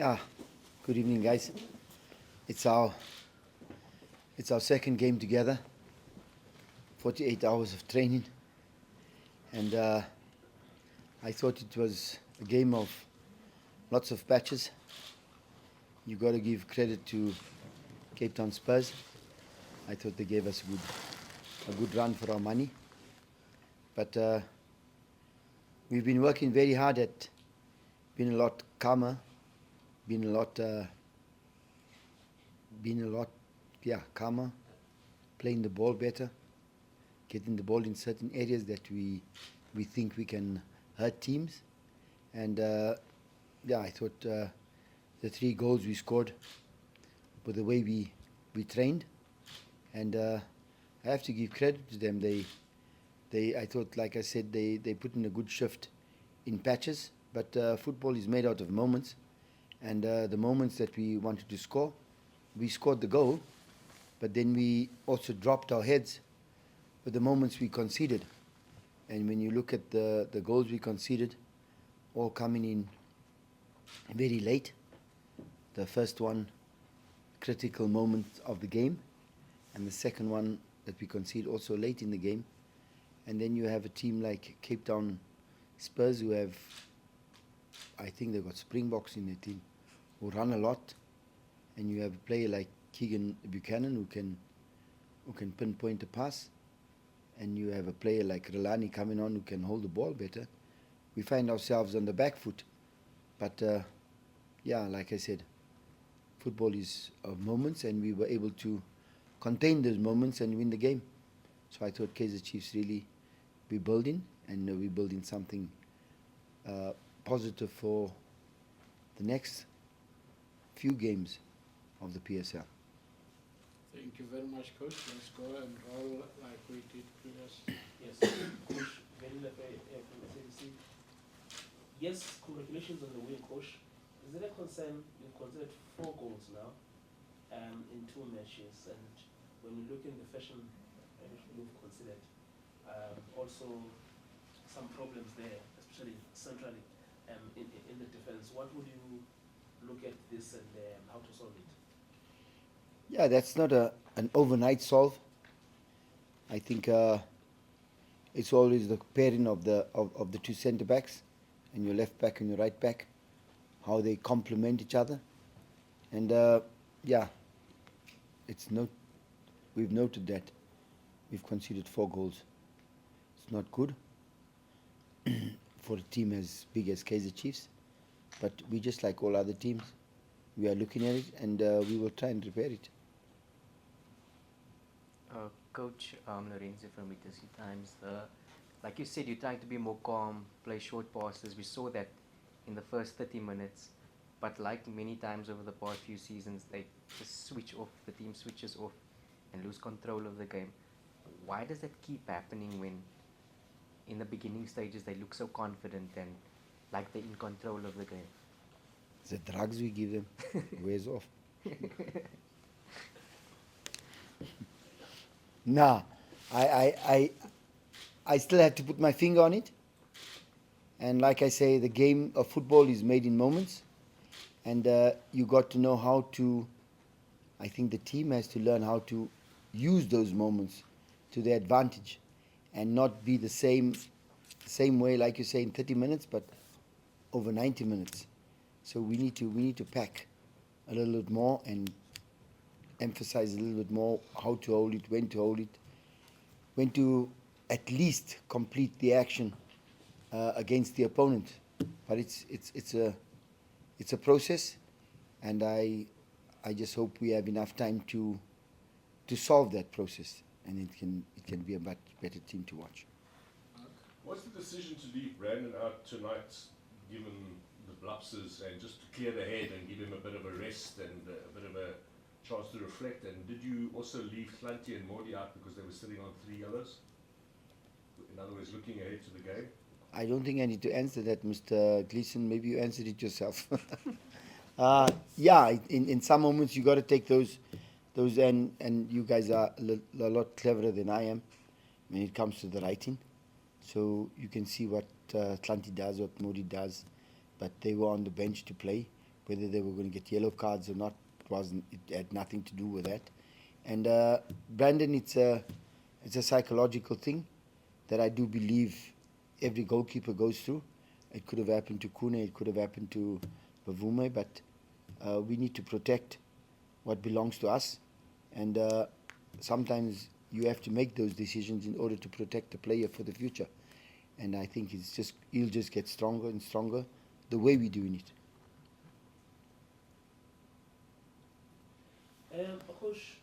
Yeah, good evening, guys. It's our second game together. 48 hours of training, and I thought it was a game of lots of patches. You got to give credit to Cape Town Spurs. I thought they gave us a good run for our money, but we've been working very hard at being a lot calmer, being a lot calmer, playing the ball better, getting the ball in certain areas that we think we can hurt teams. And I thought the 3 goals we scored were the way we trained. And I have to give credit to them. I thought, like I said, they put in a good shift in patches. But football is made out of moments. And the moments that we wanted to score, we scored the goal. But then we also dropped our heads with the moments we conceded. And when you look at the goals we conceded, all coming in very late. The first one, critical moment of the game. And the second one that we conceded also late in the game. And then you have a team like Cape Town Spurs who have, I think they've got Springboks in their team, who run a lot. And you have a player like Keegan Buchanan who can pinpoint a pass. And you have a player like Relani coming on who can hold the ball better. We find ourselves on the back foot. But like I said, football is of moments, and we were able to contain those moments and win the game. So I thought Kaizer Chiefs really, we're building, and we're building something positive for the next few games of the PSL. Thank you very much, Coach. Let's go and roll like we did previous. Yes, Coach, very FNB. Yes, congratulations on the win, Coach. Is it a concern? You've considered 4 goals now in 2 matches, and when you look in the fashion you've considered, also some problems there, especially centrally in the defense. What would you look at this and how to solve it? Yeah, that's not an overnight solve. I think it's always the pairing of the 2 centre backs, and your left back and your right back, how they complement each other. And we've noted that we've conceded 4 goals. It's not good for a team as big as Kaizer Chiefs, but we just like all other teams. We are looking at it, and we will try and repair it. Coach Lorenzo from Petersen Times. Like you said, you're trying to be more calm, play short passes. We saw that in the first 30 minutes. But like many times over the past few seasons, they just switch off, the team switches off and lose control of the game. Why does that keep happening when in the beginning stages they look so confident and like they're in control of the game? The drugs we give them wears off. Nah, I still have to put my finger on it. And like I say, the game of football is made in moments. And you got to know how to, I think the team has to learn how to use those moments to their advantage and not be the same way, like you say, in 30 minutes, but over 90 minutes. So we need to pack a little bit more and emphasize a little bit more how to hold it, when to at least complete the action against the opponent. But it's a process, and I just hope we have enough time to solve that process, and it can be a much better team to watch. What's the decision to leave Brandon out tonight, given the lapses, and just to clear the head and give him a bit of a rest and a bit of a chance to reflect? And did you also leave Hlanti and Mordi out because they were sitting on 3 yellows? In other words, looking ahead to the game? I don't think I need to answer that, Mr. Gleeson. Maybe you answered it yourself. In some moments you got to take those, and you guys are a lot cleverer than I am when it comes to the writing. So you can see what Hlanti does, what Modi does, but they were on the bench to play. whether they were going to get yellow cards or not, it had nothing to do with that. And Brandon, it's a psychological thing that I do believe every goalkeeper goes through. It could have happened to Kune, it could have happened to Bavume, but we need to protect what belongs to us. And sometimes you have to make those decisions in order to protect the player for the future. And I think he'll just get stronger and stronger the way we're doing it. Coach,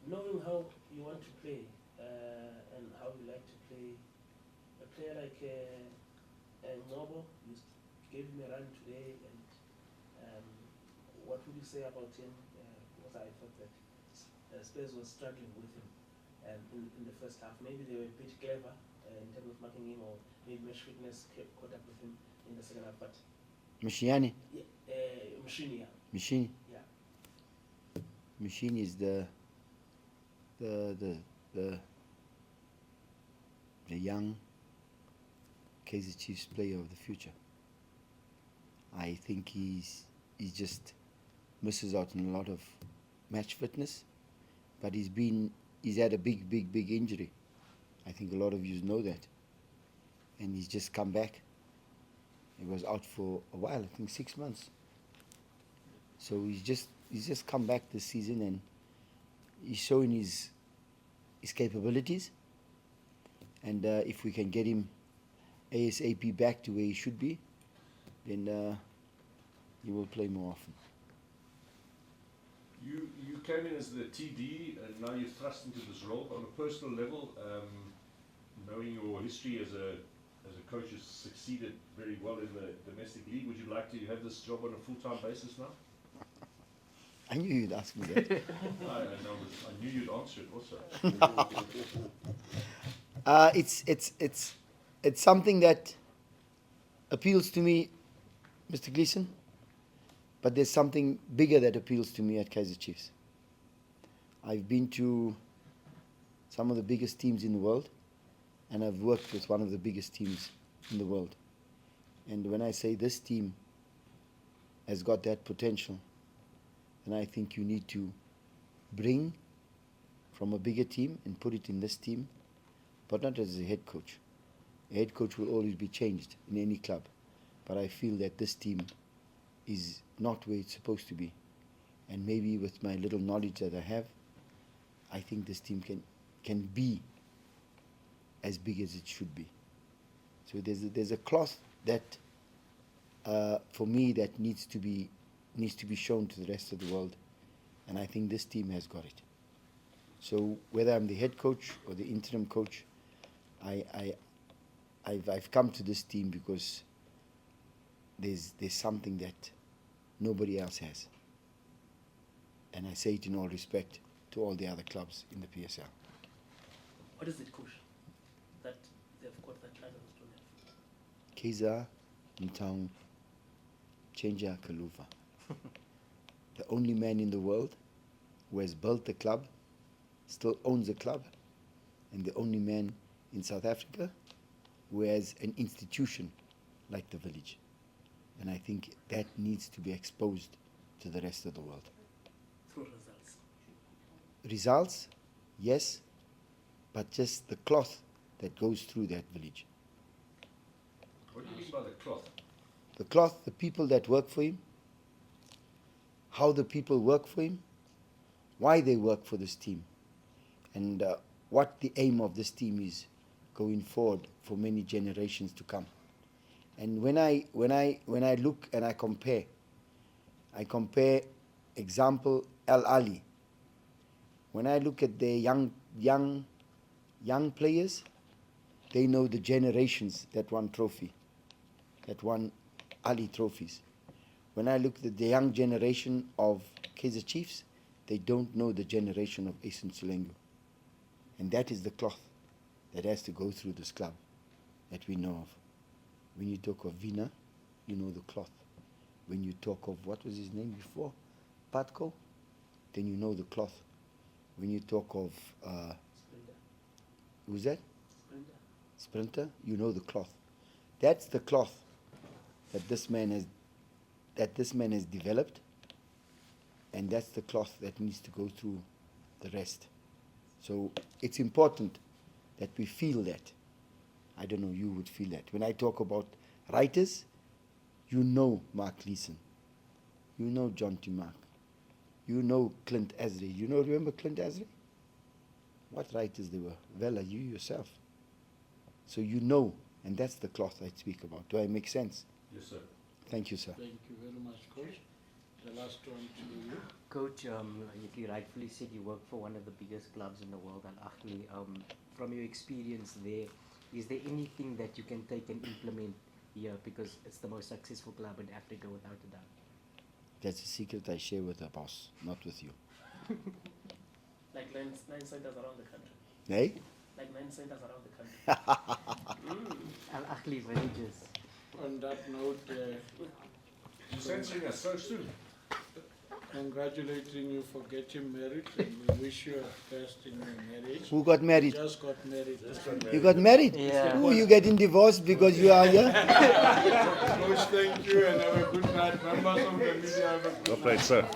knowing how you want to play and how you like to play, a player like Ngobo, you gave him a run today, and what would you say about him? Because I thought that Spurs was struggling with him in the first half. Maybe they were a bit clever in terms of marking him, or maybe match fitness caught up with him in the second half. But Mshini? Mshini, yeah. Mshini? Yeah. Mshini is the young Kaizer Chiefs player of the future. I think he just misses out on a lot of match fitness, but he's had a big injury. I think a lot of you know that, and he's just come back. He was out for a while, I think 6 months. So he's just come back this season, and he's showing his capabilities. And if we can get him ASAP back to where he should be, then he will play more often. You came in as the TD, and now you're thrust into this role. On a personal level, knowing your history as a coach who's succeeded very well in the domestic league, would you like to have this job on a full-time basis now? I knew you'd ask me that. I knew you'd answer it also. It's something that appeals to me, Mr. Gleeson, but there's something bigger that appeals to me at Kaizer Chiefs. I've been to some of the biggest teams in the world, and I've worked with one of the biggest teams in the world. And when I say this team has got that potential, then I think you need to bring from a bigger team and put it in this team, but not as a head coach. A head coach will always be changed in any club, but I feel that this team is not where it's supposed to be. And maybe with my little knowledge that I have, I think this team can be as big as it should be. So there's a cloth that, for me, that needs to be shown to the rest of the world, and I think this team has got it. So whether I'm the head coach or the interim coach, I've come to this team because there's something that nobody else has, and I say it in all respect to all the other clubs in the PSL. What is it, coach, that they've got that others don't have? Kaizer Mtown Chenja Kaluva. The only man in the world who has built the club, still owns the club, and the only man in South Africa who has an institution like the village. And I think that needs to be exposed to the rest of the world. Through results. Results, yes, but just the cloth that goes through that village. What do you mean by the cloth? The cloth, the people that work for him, how the people work for him, why they work for this team, and what the aim of this team is going forward for many generations to come. And when I look and I compare example Ahly. When I look at their young players, they know the generations that won trophy, that won Ahly trophies. When I look at the young generation of Kaizer Chiefs, they don't know the generation of Asen Sulengu. And that is the cloth that has to go through this club that we know of. When you talk of Vina, you know the cloth. When you talk of, what was his name before? Patko, then you know the cloth. When you talk of, who's that? Sprinter, you know the cloth. That's the cloth that this man that this man has developed, and that's the cloth that needs to go through the rest. So it's important that we feel that. I don't know, you would feel that. When I talk about writers, you know Mark Leeson, you know John T. Mark, you know Clint Asri. You know, remember Clint Asri? What writers they were? Vela, you yourself. So you know, and that's the cloth I speak about. Do I make sense? Yes, sir. Thank you, sir. Thank you very much, Coach. The last one to you. Coach, like you rightfully said, you work for one of the biggest clubs in the world, Ahly. From your experience there, is there anything that you can take and implement here, because it's the most successful club in Africa without a doubt? That's a secret I share with the boss, not with you. Like nine centers around the country. Hey? Like 9 centers around the country. Al Ahly villages. On that note, You're censoring us so soon. congratulating you for getting married, and we wish you the best in your marriage. Who got married? Just got married. You got married? Yeah. Who, you getting divorced because you are here? Coach, thank you and have a good night. Members of the media, have a good Well night. played, sir.